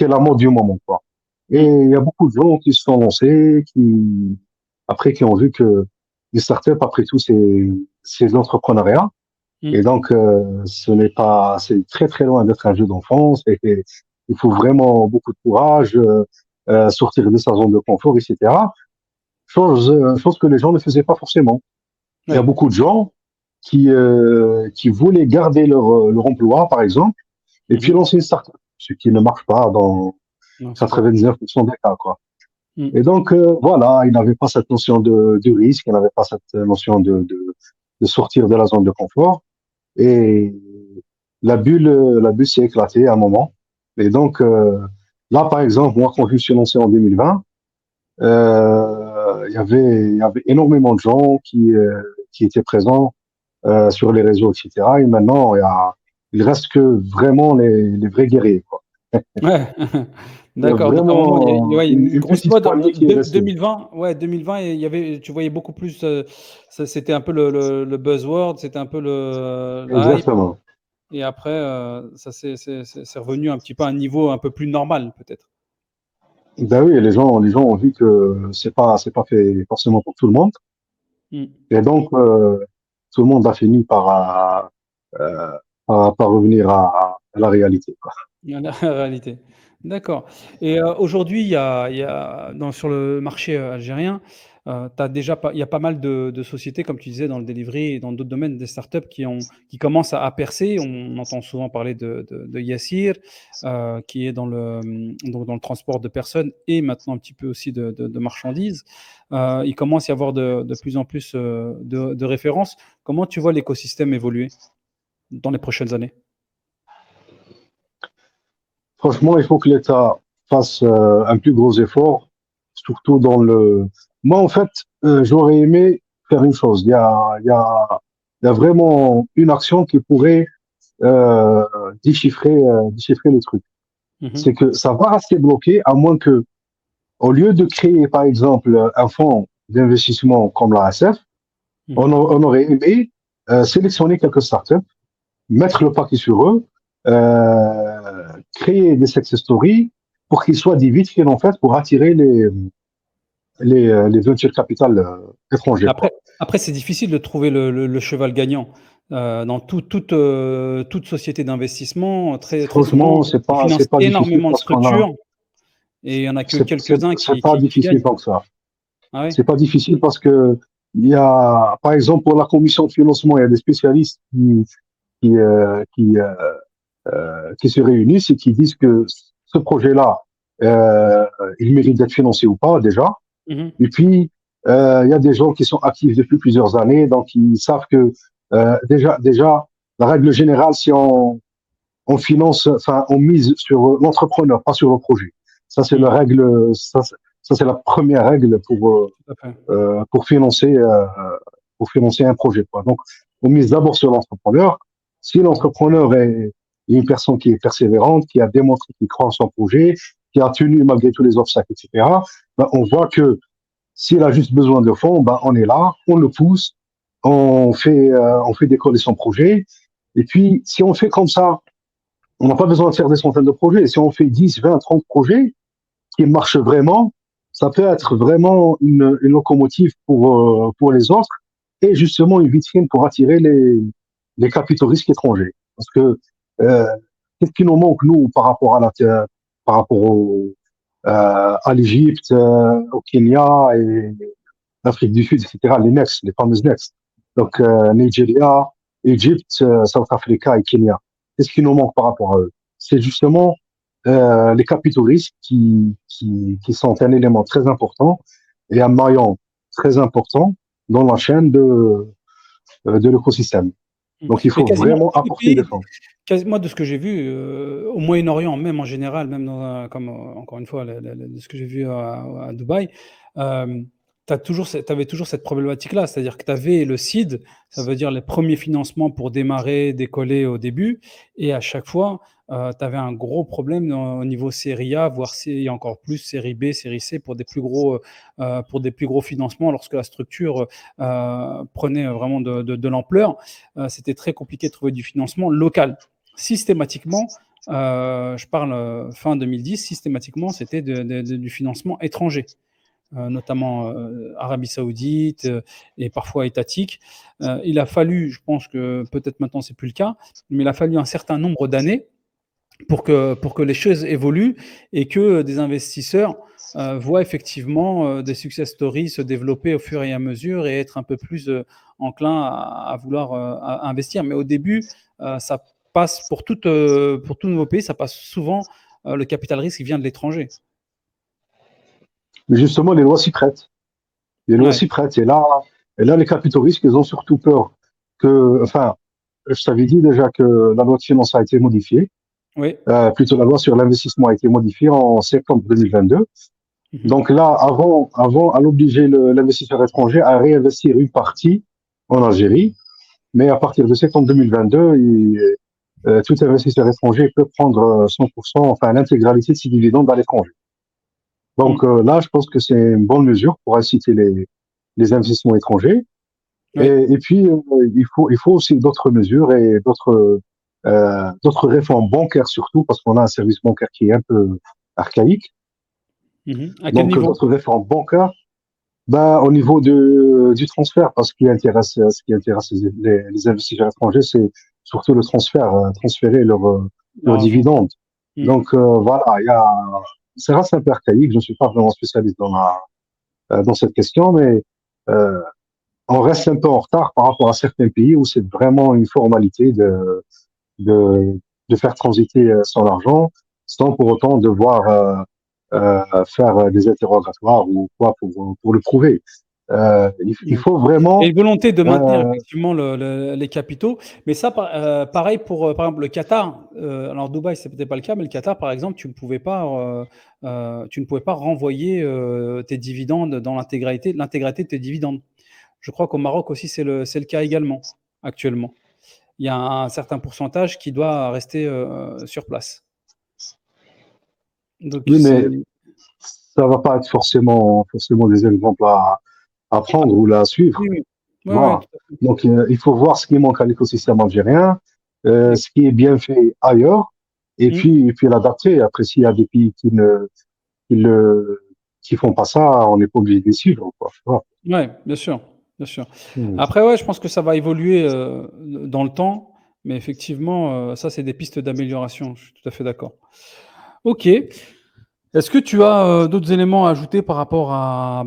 la mode du moment, quoi. Et Mmh. il y a beaucoup de gens qui se sont lancés, après, qui ont vu que les startups, après tout, c'est de l'entrepreneuriat. Et donc, c'est très très loin d'être un jeu d'enfance. Et il faut vraiment beaucoup de courage, sortir de sa zone de confort, etc. Chose que les gens ne faisaient pas forcément. Il y a Ouais. beaucoup de gens qui voulaient garder leur emploi, par exemple, et puis Mhm. lancer une start-up, ce qui ne marche pas dans Non, c'est pas vrai. 99% des cas, quoi. Mm. Et donc, voilà, ils n'avaient pas cette notion de risque, ils n'avaient pas cette notion de sortir de la zone de confort. Et la bulle s'est éclatée à un moment. Et donc, là, par exemple, moi, quand je me suis lancé en 2020, il y avait énormément de gens qui étaient présents sur les réseaux, etc. Et maintenant, il reste que vraiment les vrais guerriers, quoi. Ouais. Il y a D'accord. Donc à un moment, vraiment ouais, une une grosse petite mode poignée qui est restée. 2020. Ouais, 2020, il y avait, tu voyais beaucoup plus. C'était un peu le buzzword, c'était un peu la hype. Exactement. Et après, ça c'est revenu un petit peu à un niveau un peu plus normal, peut-être. Ben oui, les gens ont vu que c'est pas fait forcément pour tout le monde. Mm. Et donc, tout le monde a fini par revenir à la réalité, quoi. La réalité. D'accord. Et aujourd'hui, il y a sur le marché algérien, t'as déjà il y a pas mal de sociétés, comme tu disais, dans le delivery et dans d'autres domaines, des startups qui commencent à percer. On entend souvent parler de Yassir, qui est donc dans le transport de personnes et maintenant un petit peu aussi de marchandises. Il commence à y avoir de plus en plus de références. Comment tu vois l'écosystème évoluer dans les prochaines années? Franchement, il faut que l'État fasse un plus gros effort, surtout dans le. Moi, en fait, j'aurais aimé faire une chose. Il y a vraiment une action qui pourrait euh, déchiffrer le truc. C'est Mhm. que ça va rester bloqué à moins que, au lieu de créer, par exemple, un fonds d'investissement comme l'ASF, Mhm. on aurait aimé sélectionner quelques startups, mettre le paquet sur eux, créer des success stories pour qu'ils soient des vitrines en fait pour attirer les venture capital étrangers, quoi. Après, c'est difficile de trouver le cheval gagnant. Dans toute société d'investissement, très souvent, Franchement, on finance c'est pas difficile énormément de parce qu'on a, structures et il y en a que quelques-uns c'est pas qui difficile gagnent. tant que ça. Ah oui? C'est pas difficile parce que il y a, par exemple, pour la commission de financement, il y a des spécialistes qui, euh, qui, euh, qui se réunissent et qui disent que ce projet-là, euh, il mérite d'être financé ou pas déjà. Mhm. Et puis, il y a des gens qui sont actifs depuis plusieurs années, donc ils savent que déjà, la règle générale, si on finance, enfin, on mise sur l'entrepreneur, pas sur le projet. Ça, c'est la Mhm. règle, ça c'est la première règle Tout à fait. euh, pour financer, euh, pour financer un projet, quoi. Donc, on mise d'abord sur l'entrepreneur. Si l'entrepreneur est une personne qui est persévérante, qui a démontré qu'il croit en son projet, qui a tenu malgré tous les obstacles, etc., ben, on voit que s'il a juste besoin de fonds, ben, on est là, on le pousse, on fait décoller son projet. Et puis, si on fait comme ça, on n'a pas besoin de faire des centaines de projets. Si on fait 10, 20, 30 projets qui marchent vraiment, ça peut être vraiment une locomotive pour les autres et justement une vitrine pour attirer les capitaux risques étrangers. Parce que euh, qu'est-ce qui nous manque, nous, par rapport à par rapport à l'Égypte, au Kenya et l'Afrique du Sud, etc., les NEX, les fameuses NEX. Donc, Nigeria, Égypte, South Africa et Kenya. Qu'est-ce qui nous manque par rapport à eux? C'est justement les capitaux risques qui sont un élément très important et un maillon très important dans la chaîne de l'écosystème. Mhm. Donc, il Mais faut quasiment vraiment tous les apporter des pays, fonds. moi, de ce que j'ai vu, au Moyen-Orient, même en général, même comme encore une fois, de ce que j'ai vu à Dubaï, tu avais toujours cette problématique-là, c'est-à-dire que tu avais le seed, ça veut dire les premiers financements pour démarrer, décoller au début, et à chaque fois, tu avais un gros problème au niveau série A, voire et encore plus série B, série C pour des plus gros financements lorsque la structure prenait vraiment de l'ampleur. C'était très compliqué de trouver du financement local. Systématiquement, je parle fin 2010, systématiquement, c'était du financement étranger. notamment Arabie Saoudite et parfois étatiques. Il a fallu, je pense que peut-être maintenant c'est plus le cas, mais il a fallu un certain nombre d'années pour que les choses évoluent et que des investisseurs voient effectivement des success stories se développer au fur et à mesure et être un peu plus enclin à vouloir à investir. Mais au début, ça passe pour tout nouveau pays, ça passe souvent, le capital risque vient de l'étranger. Mais justement, les lois s'y prêtent. Les lois Ouais, s'y prêtent. Et là, les capitaux risques, ils ont surtout peur enfin, je t'avais dit déjà que la loi de finances a été modifiée. oui. Plutôt la loi sur l'investissement a été modifiée en septembre 2022. Mhm. Donc là, avant, elle obligeait l'investisseur étranger à réinvestir une partie en Algérie. Mais à partir de septembre 2022, tout investisseur étranger peut prendre 100%, enfin l'intégralité de ses dividendes à l'étranger. Donc Mm. là, je pense que c'est une bonne mesure pour inciter les investissements étrangers. Oui. Et puis, il faut aussi d'autres mesures et d'autres réformes bancaires surtout, parce qu'on a un service bancaire qui est un peu archaïque. Mhm. À quel Donc, niveau? d'autres réformes bancaires, ben, au niveau du transfert, parce que ce qui intéresse les investisseurs étrangers, c'est surtout le transfert, transférer leurs L'argent. dividendes. Mm. Donc, voilà, ça reste un peu archaïque. Je ne suis pas vraiment spécialiste dans cette question, mais euh, on reste un peu en retard par rapport à certains pays où c'est vraiment une formalité de, de faire transiter son argent sans pour autant devoir faire des interrogatoires ou quoi pour le prouver. Il Ouais. faut Il y a vraiment. une volonté de maintenir euh, effectivement les capitaux, mais ça, pareil pour, par exemple, le Qatar. Alors Dubaï, c'est peut-être pas le cas, mais le Qatar, par exemple, tu ne pouvais pas renvoyer tes dividendes dans l'intégralité de tes dividendes. Je crois qu'au Maroc aussi, c'est le cas également, actuellement. Il y a un certain pourcentage qui doit rester sur place. Donc, oui, mais c'est. ça va pas être forcément des exemples à prendre ou à suivre. Oui, oui. Ouais, ouais, Voilà. tout à fait. Donc, il faut voir ce qui manque à l'écosystème algérien, Oui. ce qui est bien fait ailleurs, Mm. et puis l'adapter. Après, s'il y a des pays qui le, qui font pas ça, on n'est pas obligé de les suivre, quoi. Voilà. Ouais, bien sûr, bien sûr. Hmm. Après, ouais, je pense que ça va évoluer dans le temps, mais effectivement, ça, c'est des pistes d'amélioration. Je suis tout à fait d'accord. Ok. Est-ce que tu as d'autres éléments à ajouter par rapport à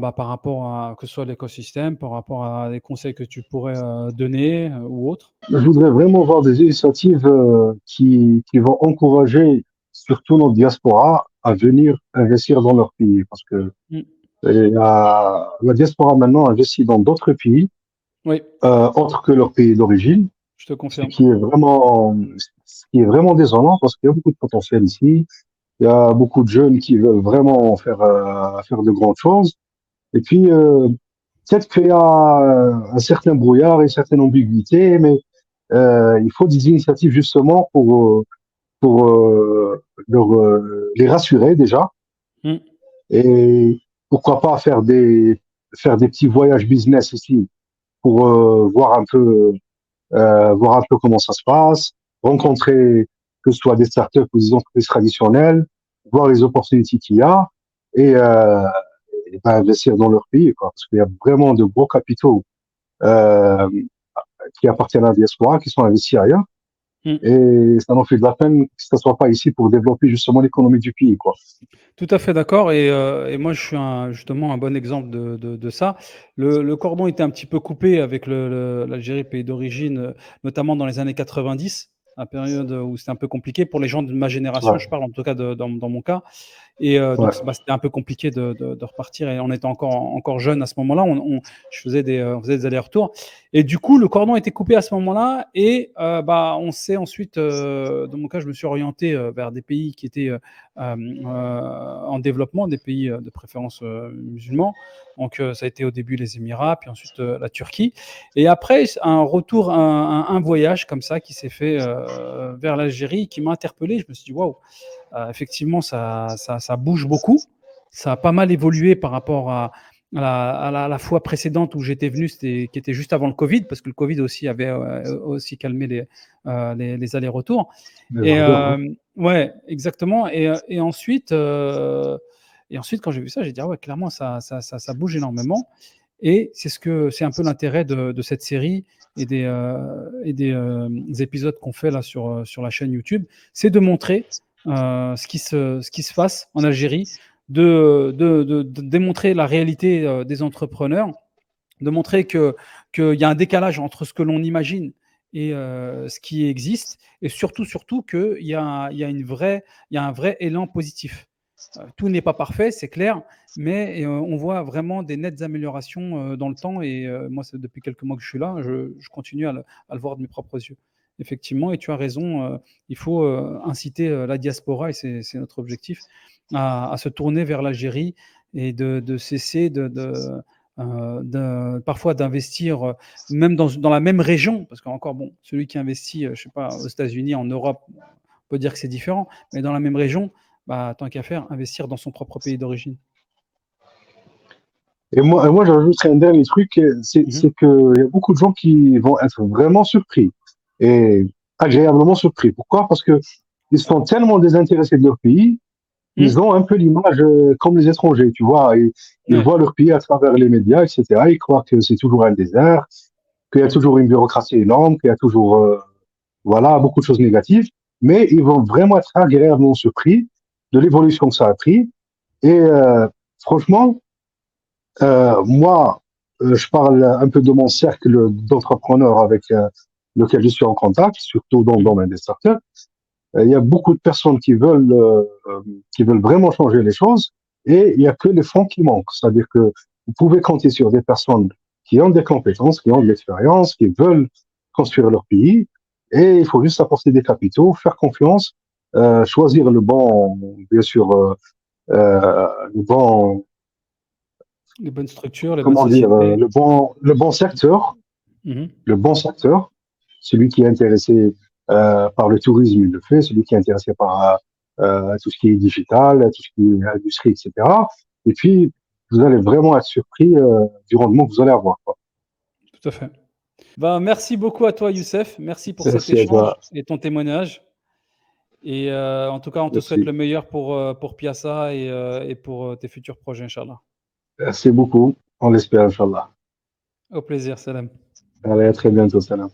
que ce soit l'écosystème, par rapport à des conseils que tu pourrais donner ou autres? Je voudrais vraiment voir des initiatives qui vont encourager surtout notre diaspora à venir investir dans leur pays. Parce que Mm. la diaspora maintenant investit dans d'autres pays, Oui, autres que leur pays d'origine, je te ce confirme. qui est ce qui est vraiment désolant parce qu'il y a beaucoup de potentiel ici. Il y a beaucoup de jeunes qui veulent vraiment faire de grandes choses. Et puis, peut-être qu'il y a un certain brouillard, une certaine ambiguïté, mais il faut des initiatives justement pour les rassurer déjà. Mm. Et pourquoi pas faire des petits voyages business ici pour voir un peu comment ça se passe, rencontrer que ce soit des startups ou des entreprises traditionnelles, voir les opportunités qu'il y a et, et ben, investir dans leur pays, quoi, parce qu'il y a vraiment de gros capitaux euh, qui appartiennent à la diaspora, qui sont investis ailleurs. Mm. Et ça n'en fait de la peine que ça soit pas ici pour développer justement l'économie du pays, quoi. Tout à fait d'accord et moi je suis justement un bon exemple de ça. Le cordon était un petit peu coupé avec l'Algérie, pays d'origine, notamment dans les années 90, la période où c'était un peu compliqué pour les gens de ma génération, Ouais, je parle en tout cas dans mon cas. Et donc, ouais. bah, c'était un peu compliqué de repartir et on était encore jeune à ce moment-là. On faisait des allers-retours. Et du coup, le cordon était coupé à ce moment-là. Et bah, on s'est ensuite, dans mon cas, je me suis orienté vers des pays qui étaient en développement, des pays de préférence musulmans. Donc, ça a été au début les Émirats, puis ensuite la Turquie. Et après, un retour, un voyage comme ça qui s'est fait vers l'Algérie qui m'a interpellé. Je me suis dit, waouh! Effectivement, ça bouge beaucoup. Ça a pas mal évolué par rapport à la fois précédente où j'étais venu, qui était juste avant le Covid, parce que le Covid aussi avait aussi calmé les allers-retours. Les Et ardeurs, hein. ouais, exactement. Et ensuite, Et ensuite, quand j'ai vu ça, j'ai dit: «Ah ouais, clairement, ça bouge énormément». Et c'est un peu l'intérêt de cette série et des épisodes qu'on fait là sur la chaîne YouTube, c'est de montrer ce qui se passe en Algérie, de démontrer la réalité des entrepreneurs, de montrer qu'il y a un décalage entre ce que l'on imagine et ce qui existe, et surtout il y a un vrai élan positif. Tout n'est pas parfait, c'est clair, mais on voit vraiment des nettes améliorations dans le temps. Et moi, c'est depuis quelques mois que je suis là, je continue à le voir de mes propres yeux. Effectivement, et tu as raison, il faut inciter la diaspora, et c'est notre objectif, à se tourner vers l'Algérie et de cesser parfois d'investir même dans la même région, parce qu'encore, bon, celui qui investit, je sais pas, aux États-Unis, en Europe, on peut dire que c'est différent, mais dans la même région, bah, tant qu'à faire, investir dans son propre pays d'origine. Et moi j'ajouterais un dernier truc, Mhm. c'est qu'il y a beaucoup de gens qui vont être vraiment surpris et agréablement surpris. Pourquoi? Parce que ils sont tellement désintéressés de leur pays, Mhm. ils ont un peu l'image comme les étrangers, tu vois. Ils Ouais. voient leur pays à travers les médias, etc. Ils croient que c'est toujours un désert, qu'il y a toujours une bureaucratie énorme, qu'il y a toujours, voilà, beaucoup de choses négatives. Mais ils vont vraiment être agréablement surpris de l'évolution que ça a pris. Et franchement, moi, je parle un peu de mon cercle d'entrepreneurs avec lequel je suis en contact, surtout dans le Mhm. domaine des startups. Il y a beaucoup de personnes qui veulent vraiment changer les choses, et il y a que les fonds qui manquent. C'est-à-dire que vous pouvez compter sur des personnes qui ont des compétences, qui ont de l'expérience, qui veulent construire leur pays, et il faut juste apporter des capitaux, faire confiance, choisir le bon, bien sûr, le bon, Les bonnes structures, les bonnes comment dire, sociétés. Mhm. le bon secteur. Celui qui est intéressé par le tourisme, il le fait. Celui qui est intéressé par tout ce qui est digital, tout ce qui est industrie, etc. Et puis, vous allez vraiment être surpris du rendement que vous allez avoir, quoi. Tout à fait. Ben, merci beaucoup à toi, Youssef. Merci pour cet Merci à échange toi. et ton témoignage. Et en tout cas, on te souhaite Merci. le meilleur pour Piazza et pour tes futurs projets, Inch'Allah. Merci beaucoup. On l'espère, Inch'Allah. Au plaisir, salam. Allez, à très bientôt. Salam.